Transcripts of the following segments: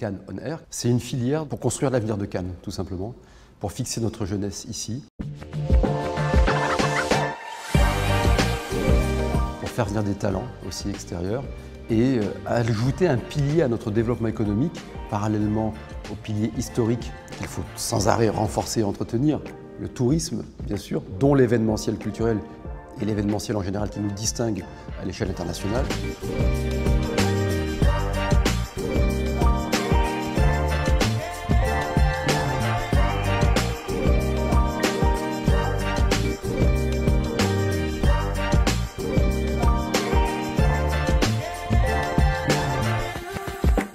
Cannes On Air. C'est une filière pour construire l'avenir de Cannes, tout simplement, pour fixer notre jeunesse ici, pour faire venir des talents aussi extérieurs et ajouter un pilier à notre développement économique, parallèlement au pilier historique qu'il faut sans arrêt renforcer et entretenir, le tourisme, bien sûr, dont l'événementiel culturel et l'événementiel en général qui nous distingue à l'échelle internationale.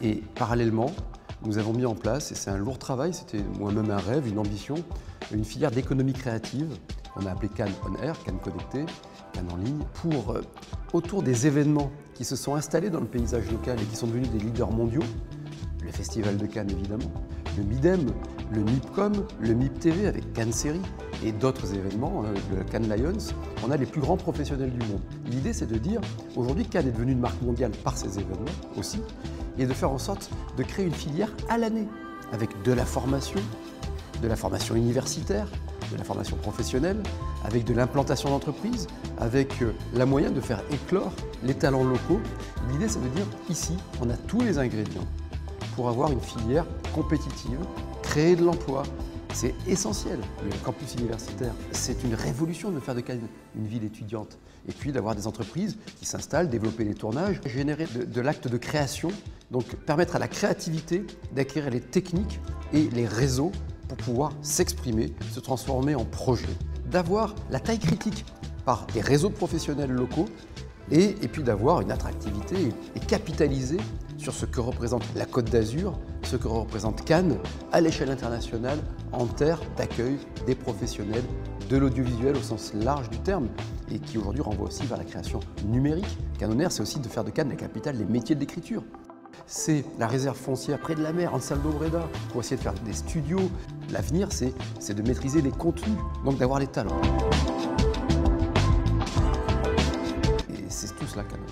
Et parallèlement, nous avons mis en place, et c'est un lourd travail, c'était moi-même un rêve, une ambition, une filière d'économie créative, on a appelé Cannes On Air, Cannes Connecté, Cannes en ligne, pour autour des événements qui se sont installés dans le paysage local et qui sont devenus des leaders mondiaux, le Festival de Cannes évidemment, le MIDEM, le MIPCOM, le MIP TV avec Cannes Série et d'autres événements, le Cannes Lions, on a les plus grands professionnels du monde. L'idée c'est de dire, aujourd'hui Cannes est devenue une marque mondiale par ces événements aussi, et de faire en sorte de créer une filière à l'année, avec de la formation universitaire, de la formation professionnelle, avec de l'implantation d'entreprises, avec la moyen de faire éclore les talents locaux. L'idée c'est de dire, ici, on a tous les ingrédients pour avoir une filière compétitive, créer de l'emploi. C'est essentiel. Le campus universitaire, c'est une révolution de faire de Cannes une ville étudiante. Et puis d'avoir des entreprises qui s'installent, développer les tournages, générer de l'acte de création, donc permettre à la créativité d'acquérir les techniques et les réseaux pour pouvoir s'exprimer, se transformer en projet. D'avoir la taille critique par des réseaux professionnels locaux et puis d'avoir une attractivité et capitaliser sur ce que représente la Côte d'Azur, ce que représente Cannes à l'échelle internationale en termes d'accueil des professionnels de l'audiovisuel au sens large du terme et qui aujourd'hui renvoie aussi vers la création numérique. Cannes On Air, c'est aussi de faire de Cannes la capitale des métiers de l'écriture. C'est la réserve foncière près de la mer, Ansaldo Breda, pour essayer de faire des studios. L'avenir, c'est de maîtriser les contenus, donc d'avoir les talents. Et c'est tout cela, Cannes.